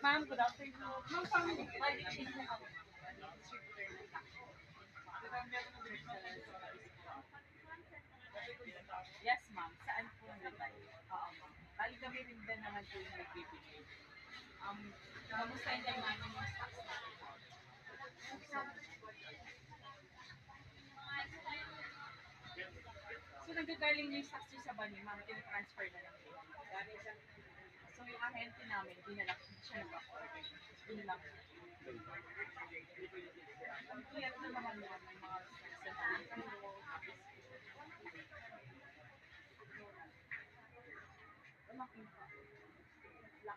Ma'am, good afternoon. Ma'am, family, bali change na ako. Yes, ma'am. Saan po nagay? Oo, ma'am. Bali kami rin din naman po yung nagbibigay. Kamustahin lang namin yung stocks natin. So, nagagaling yung stocks nyo sa bani, ma'am. Tinatransfer na lang yun. So, yung ahente namin, dinala siya nag-order. Dinala ko. Clear na naman yun. May mga stocks na